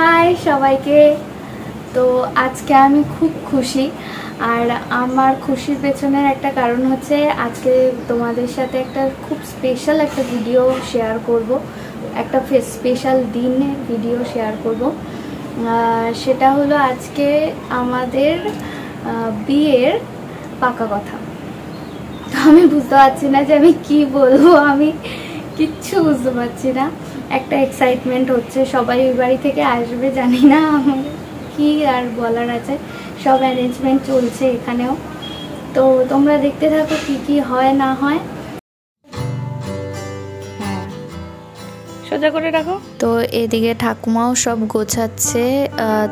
High সবাইকে। তো আজকে আমি খুব খুশি, আর আমার খুশির পেছনের একটা কারণ হচ্ছে আজকে তোমাদের সাথে একটা খুব স্পেশাল একটা ভিডিও শেয়ার করব, একটা স্পেশাল দিনের ভিডিও শেয়ার করব। সেটা হলো আজকে আমাদের বিয়ের পাকা কথা। তো আমি বুঝতে পারছি না যে আমি কি বলবো, আমি কিচ্ছু বুঝতে পারছি না। একটা এক্সাইটমেন্ট হচ্ছে, সবাই ওই বাড়ি থেকে আসবে, জানি না আমার কি আর বলার আছে। সব অ্যারেঞ্জমেন্ট চলছে এখানেও, তো তোমরা দেখতে থাকো কি কি হয় না হয়। সোজা করে রাখো। তো এদিকে ঠাকুমাও সব গোছাচ্ছে,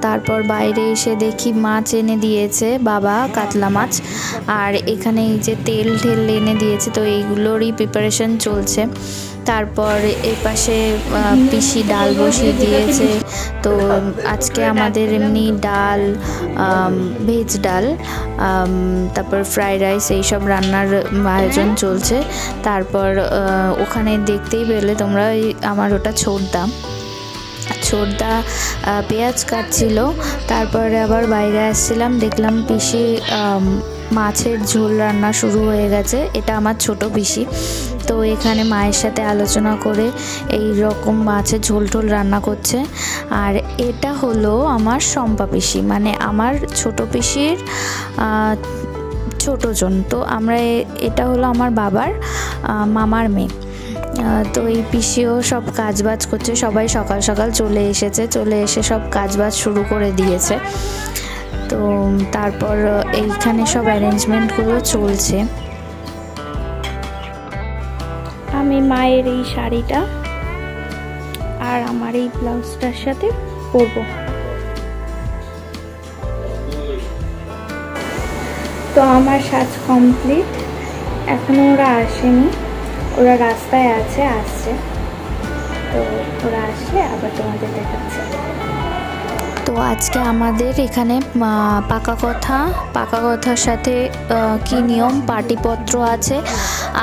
তারপর বাইরে এসে দেখি মাছ এনে দিয়েছে বাবা, কাতলা মাছ। আর এখানে এই যে তেল ঢেল এনে দিয়েছে, তো এইগুলোরই প্রিপারেশন চলছে। তারপর এই পাশে পিসি ডাল বসিয়ে দিয়েছে। তো আজকে আমাদের এমনি ডাল, ভেজ ডাল, তারপর ফ্রাইড রাইস, এইসব রান্নার আয়োজন চলছে। তারপর ওখানে দেখতেই পেলে তোমরা, আমার ওটা ছোটদা পেঁয়াজ কাটছিল। তারপরে আবার বাইরে আসছিলাম, দেখলাম পিসি মাছের ঝোল রান্না শুরু হয়ে গেছে। এটা আমার ছোট পিসি। তো এখানে মায়ের সাথে আলোচনা করে এই রকম মাছের ঝোল টোল রান্না করছে। আর এটা হলো আমার শম্পা পিসি, মানে আমার ছোট পিসির ছোটজন। তো এটা হলো আমার বাবার মামার মেয়ে। তো এই পিসিও সব কাজবাজ করছে, সবাই সকাল সকাল চলে এসে সব কাজবাজ শুরু করে দিয়েছে। তো তারপর এইখানে সব অ্যারেঞ্জমেন্টগুলো চলছে। আমি মায়ের এই শাড়িটা আর আমার এই ব্লাউজটার সাথে পরবো। তো আমার সাজ কমপ্লিট, এখনো ওরা আসেনি, ওরা রাস্তায় আসছে। তো ওরা আসলে আবার তোমাদের দেখাচ্ছে। তো আজকে আমাদের এখানে পাকা কথার সাথে কি নিয়ম, পাটিপত্র আছে,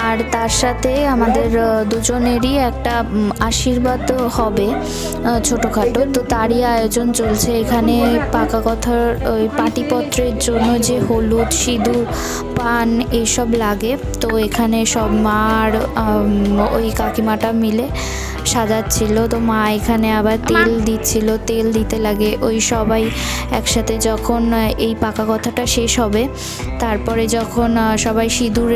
আর তার সাথে আমাদের দুজনেরই একটা আশীর্বাদ হবে ছোটোখাটো। তো তারই আয়োজন চলছে এখানে। পাকা কথার ওই পাটিপত্রের জন্য যে হলুদ, সিঁদুর, পান এইসব লাগে। তো এখানে সব মা আর ওই কাকিমাটা মিলে সাজাচ্ছিল। তো মা এখানে আবার তেল দিচ্ছিল, তেল দিতে লাগে ওই সবাই একসাথে। যখন এই পাকা কথাটা শেষ হবে, তারপরে যখন সবাই সিঁদুর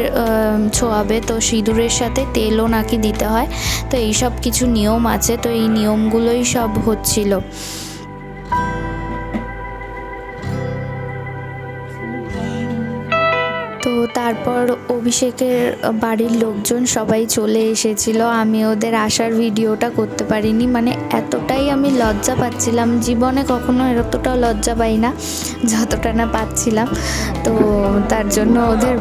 ছোঁয়াবে, তো সিঁদুরের সাথে তেলও নাকি দিতে হয়। তো এই সব কিছু নিয়ম আছে, তো এই নিয়মগুলোই সব হচ্ছিল। তো তারপর অভিষেকের বাড়ির লোকজন সবাই চলে এসেছিল। আমি ওদের আসার ভিডিওটা করতে পারিনি, মানে এতটাই আমি লজ্জা পাচ্ছিলাম। জীবনে কখনো এতটাও লজ্জা পাই না যতটা না পাচ্ছিলাম। তো তার জন্য ওদের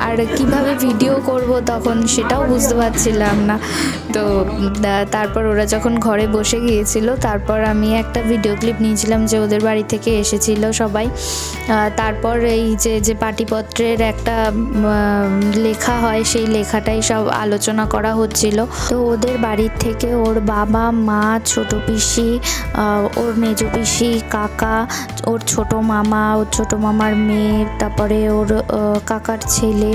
আর কিভাবে ভিডিও করব তখন সেটাও বুঝতে পারছিলাম না। তো তারপর ওরা যখন ঘরে বসে গিয়েছিল, তারপর আমি একটা ভিডিও ক্লিপ নিয়েছিলাম যে ওদের বাড়ি থেকে এসেছিল সবাই। তারপর এই যে পাটিপত্রের একটা লেখা হয়, সেই লেখাটাই সব আলোচনা করা হচ্ছিল। তো ওদের বাড়ির থেকে ওর বাবা, মা, ছোট পিসি, ওর মেজো পিসি, কাকা, ওর ছোট মামা, ওর ছোট মামার মেয়ে, তারপরে ওর কাকার ছেলে,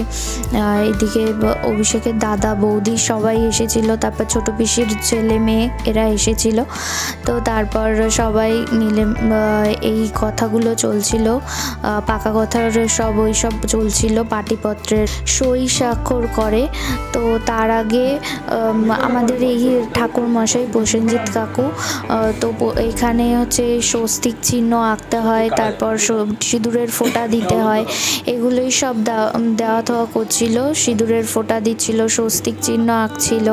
এদিকে অভিষেকের দাদা, বৌদি সবাই এসেছিল। তারপর ছোট পিসির ছেলে মেয়ে এরা এসেছিল। তো তারপর সবাই মিলে এই কথাগুলো চলছিল, পাকা কথার ওই সব চলছিল। পাটিপত্রের সই স্বাক্ষর করে। তো তার আগে আমাদের এই ঠাকুর মশাই প্রসেনজিৎ কাকু, তো এখানে হচ্ছে স্বস্তিক চিহ্ন আঁকতে হয়, তারপর সিঁদুরের ফোঁটা দিতে হয়। এগুলোই সব দেওয়া থাওয়া করছিল, সিঁদুরের ফোঁটা দিচ্ছিল, স্বস্তিক চিহ্ন আঁকছিল।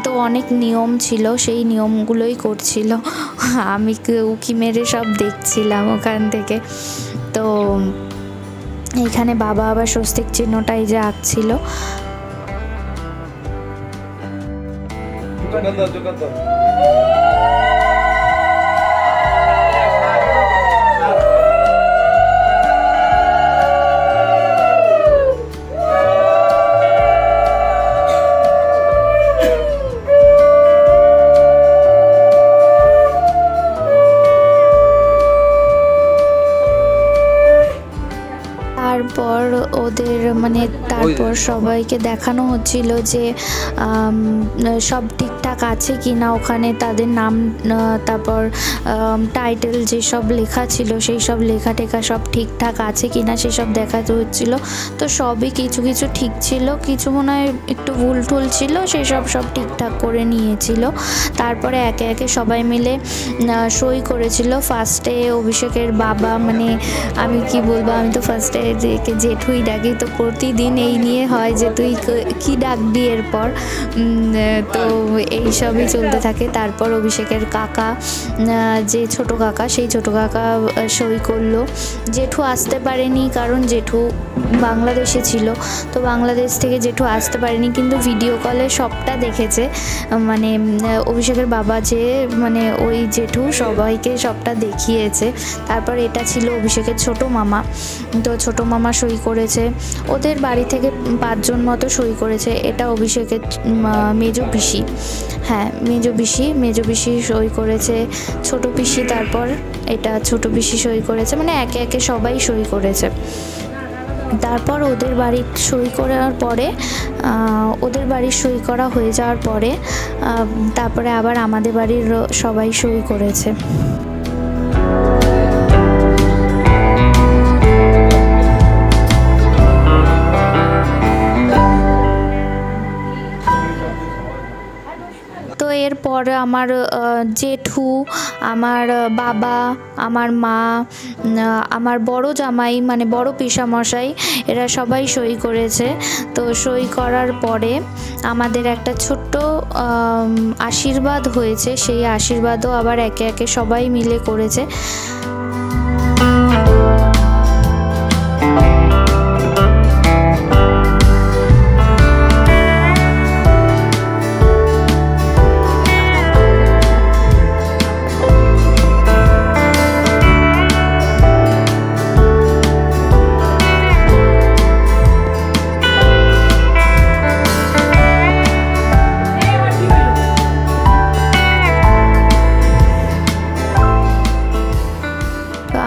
তো অনেক নিয়ম ছিল, সেই নিয়মগুলোই করছিল। আমি উকি মেরে সব দেখছিলাম ওখান থেকে। তো এখানে বাবা আবার স্বস্তিক চিহ্নটাই যে আঁকছিল। মানে তারপর সবাইকে দেখানো হচ্ছিল যে সব ঠিকঠাক আছে কি না, ওখানে তাদের নাম তারপর টাইটেল যেসব লেখা ছিল সেই সব লেখা টেখা সব ঠিকঠাক আছে কি না সেসব দেখাতে হচ্ছিল। তো সবই কিছু কিছু ঠিক ছিল, কিছু মনে হয় একটু ভুল টুল ছিল, সেসব সব ঠিকঠাক করে নিয়েছিল। তারপরে একে একে সবাই মিলে সই করেছিল। ফার্স্টে অভিষেকের বাবা, মানে আমি কি বলবো, আমি তো ফার্স্টে জেঠুই ডাকি, তো প্রতিদিন এই নিয়ে হয় যে তুই কি ডাকবি এরপর, তো এইসবই চলতে থাকে। তারপর অভিষেকের কাকা, যে ছোট কাকা, সেই ছোট কাকা সই করলো। জেঠু আসতে পারেনি কারণ জেঠু বাংলাদেশে ছিল, তো বাংলাদেশ থেকে জেঠু আসতে পারেনি, কিন্তু ভিডিও কলে সবটা দেখেছে। মানে অভিষেকের বাবা যে মানে ওই জেঠু সবাইকে সবটা দেখিয়েছে। তারপর এটা ছিল অভিষেকের ছোট মামা, তো ছোট মামা সই করেছে। ওদের বাড়ি থেকে 5 জন মতো সই করেছে। এটা অভিষেকের মেজো পিসি, হ্যাঁ মেজো পিসি সই করেছে, ছোট পিসি, তারপর এটা ছোট পিসি সই করেছে, মানে একে একে সবাই সই করেছে। তারপর ওদের বাড়ির সই করার পরে, ওদের বাড়ির সই করা হয়ে যাওয়ার পরে তারপরে আবার আমাদের বাড়ির সবাই সই করেছে। তো এরপর আমার জেঠু, আমার বাবা, আমার মা, আমার বড় জামাই মানে বড় পিসামশাই, এরা সবাই সই করেছে। তো সই করার পরে আমাদের একটা ছোট্ট আশীর্বাদ হয়েছে, সেই আশীর্বাদও আবার একে একে সবাই মিলে করেছে।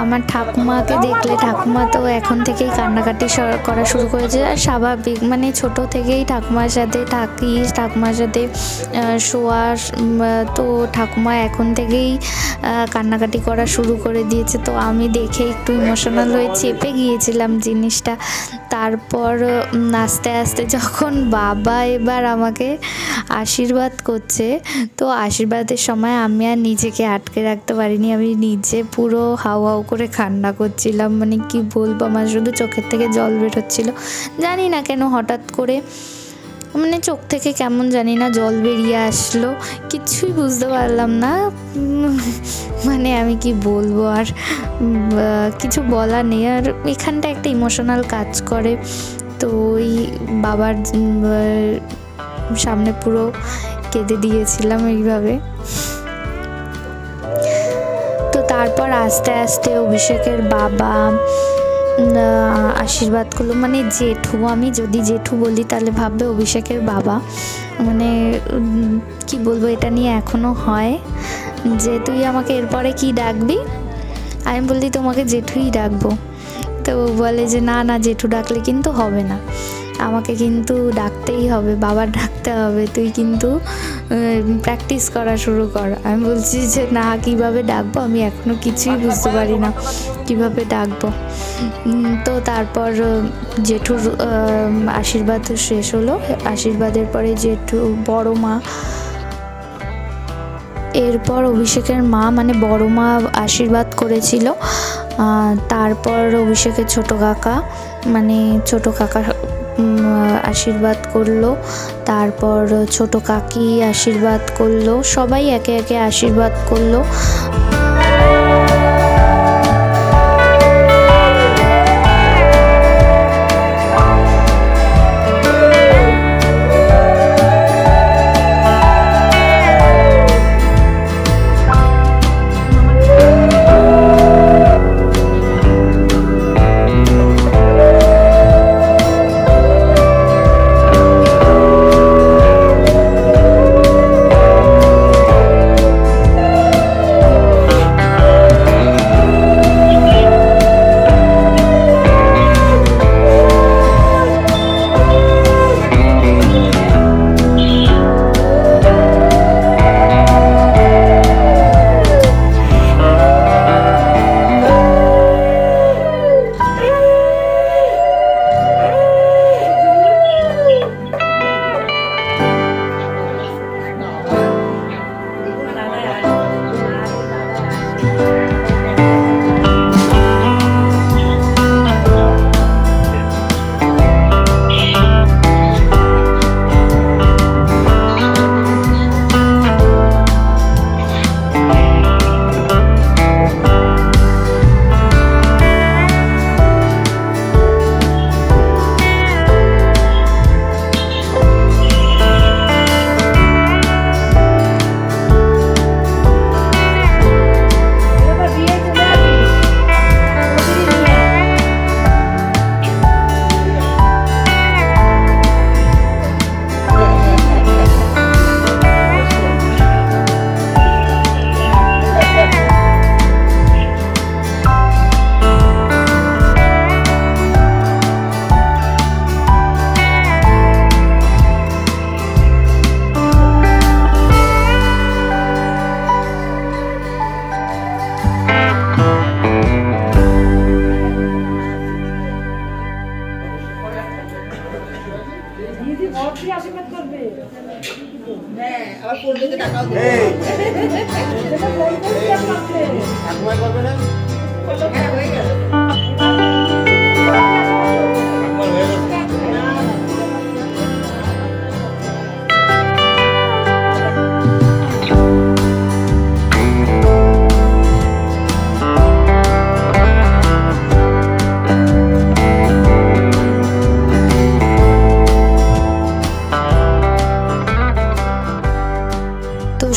আমার ঠাকুমাকে দেখলে, ঠাকুমা তো এখন থেকেই কান্নাকাটি করা শুরু করেছে। আর স্বাভাবিক, মানে ছোট থেকেই ঠাকুমার সাথে থাকি, ঠাকুমার সাথে শোয়া, তো ঠাকুমা এখন থেকেই কান্নাকাটি করা শুরু করে দিয়েছে। তো আমি দেখে একটু ইমোশনাল হয়ে চেপে গিয়েছিলাম জিনিসটা। তারপর আস্তে আস্তে যখন বাবা এবার আমাকে আশীর্বাদ করছে, তো আশীর্বাদের সময় আমি আর নিজেকে আটকে রাখতে পারিনি, আমি নিজে পুরো হাউ হাউ করে কান্না করছিলাম। মানে কি বলবো, আমার শুধু চোখের থেকে জল বেরোচ্ছিল, জানি না কেন হঠাৎ করে, মানে চোখ থেকে কেমন জানি না জল বেরিয়ে আসলো, কিছুই বুঝতে পারলাম না। মানে আমি কি বলবো, আর কিছু বলার নেই। আর এখানটা একটা ইমোশনাল কাজ করে, তো ওই বাবার সামনে পুরো কেঁদে দিয়েছিলাম এইভাবে। তো তারপর আস্তে আস্তে অভিষেকের বাবা আশীর্বাদ করলো, মানে জেঠু, আমি যদি জেঠু বলি তাহলে ভাববে অভিষেকের বাবা। মানে কি বলবো, এটা নিয়ে এখনও হয় যে তুই আমাকে এরপরে কি ডাকবি, আমি বলি তোমাকে জেঠুই ডাকবো। তো বলে যে না না, জেঠু ডাকলে কিন্তু হবে না, আমাকে কিন্তু ডাকতেই হবে, বাবার ডাকতে হবে, তুই কিন্তু প্র্যাকটিস করা শুরু কর। আমি বলছি যে না, কিভাবে ডাকবো, আমি এখনও কিছুই বুঝতে পারি না কিভাবে ডাকবো। তো তারপর জেঠুর আশীর্বাদ শেষ হলো। আশীর্বাদের পরে জেঠু বড় মা, এরপর অভিষেকের মা মানে বড় মা আশীর্বাদ করেছিল। তারপর অভিষেকের ছোট কাকা, মানে ছোট কাকা আশীর্বাদ করলো। তারপর ছোট কাকি আশীর্বাদ করলো, সবাই একে একে আশীর্বাদ করলো।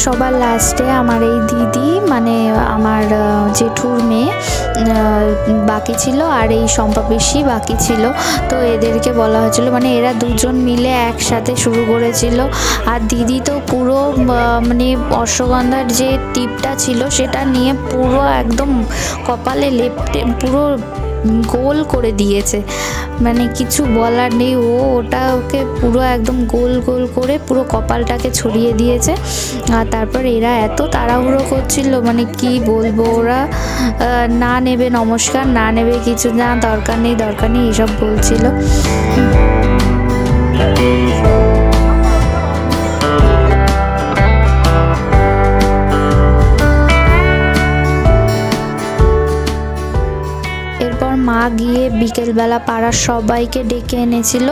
সবার লাস্টে আমার এই দিদি মানে আমার জেঠুর মেয়ে বাকি ছিল আর এই শম্পা পিসি বাকি ছিল। তো এদেরকে বলা হয়েছিল মানে এরা দুজন মিলে একসাথে শুরু করেছিল। আর দিদি তো পুরো মানে অশ্বগন্ধার যে টিপটা ছিল সেটা নিয়ে পুরো একদম কপালে লেপটে পুরো গোল করে দিয়েছে, মানে কিছু বলার নেই। ওটাকে পুরো একদম গোল গোল করে পুরো কপালটাকে ছড়িয়ে দিয়েছে। আর তারপর এরা এত তাড়াহুড়ো করছিল মানে কি বলবো, ওরা না নেবে নমস্কার, না নেবে কিছু, না দরকার নেই এসব বলছিল। মা গিয়ে বিকেলবেলা পাড়ার সবাইকে ডেকে এনেছিল।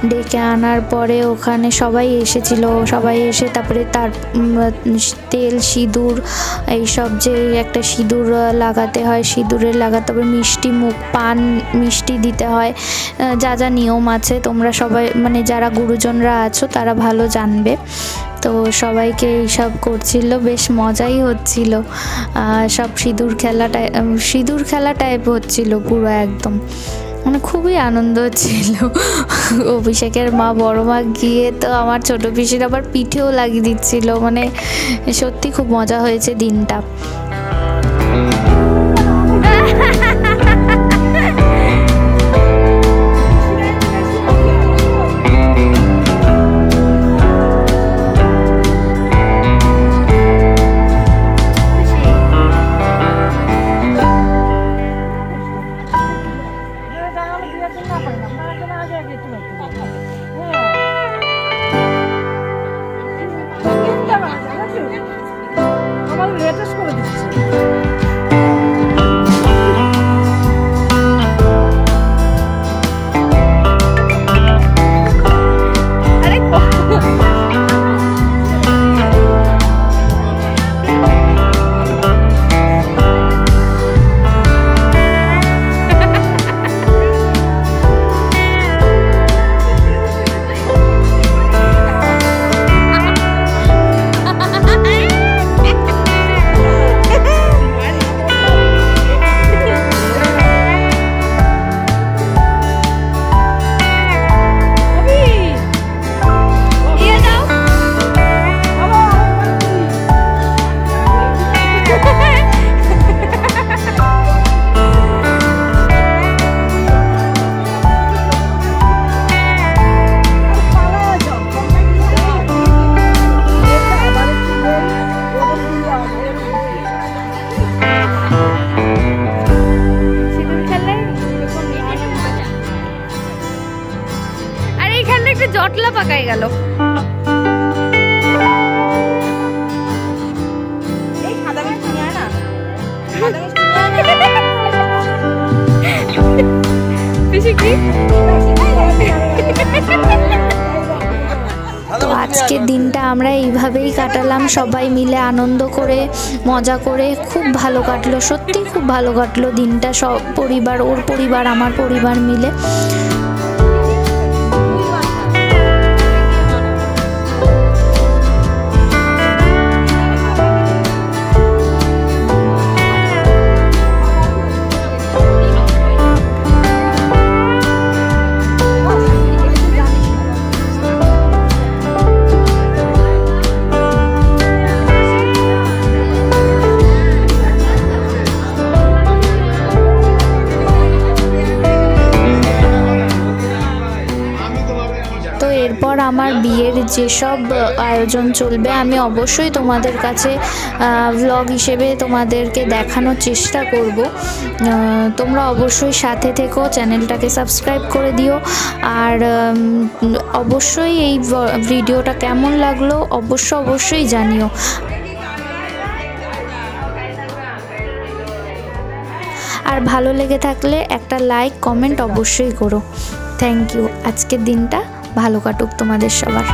ডেকে আনার পরে ওখানে সবাই এসেছিল, সবাই এসে তারপরে তার তেল সিঁদুর এইসব যে একটা সিঁদুর লাগাতে হয়, সিঁদুরের লাগাতে হবে, মিষ্টি মুখ পান মিষ্টি দিতে হয়, যা যা নিয়ম আছে তোমরা সবাই মানে যারা গুরুজনরা আছো তারা ভালো জানবে। তো সবাইকে এইসব করছিল, বেশ মজাই হচ্ছিল। সব সিঁদুর খেলা টাইপ হচ্ছিল পুরো একদম, মানে খুবই আনন্দ ছিল। অভিষেকের মা বড় মা গিয়ে তো আমার ছোট পিসির আবার পিঠেও লাগিয়ে দিচ্ছিল, মানে সত্যি খুব মজা হয়েছে দিনটা। জটলা পাকাই গেল। তো আজকের দিনটা আমরা এইভাবেই কাটালাম, সবাই মিলে আনন্দ করে মজা করে, খুব ভালো কাটলো, সত্যি খুব ভালো কাটলো দিনটা। সব পরিবার, ওর পরিবার আমার পরিবার মিলে। আমার বিয়ের যেসব আয়োজন চলবে আমি অবশ্যই তোমাদের কাছে ব্লগ হিসেবে তোমাদেরকে দেখানোর চেষ্টা করব। তোমরা অবশ্যই সাথে থেকো, চ্যানেলটাকে সাবস্ক্রাইব করে দিও। আর অবশ্যই এই ভিডিওটা কেমন লাগলো অবশ্যই জানিও। আর ভালো লেগে থাকলে একটা লাইক কমেন্ট অবশ্যই করো। Thank you. আজকের দিনটা ভালো কাটুক তোমাদের সবার।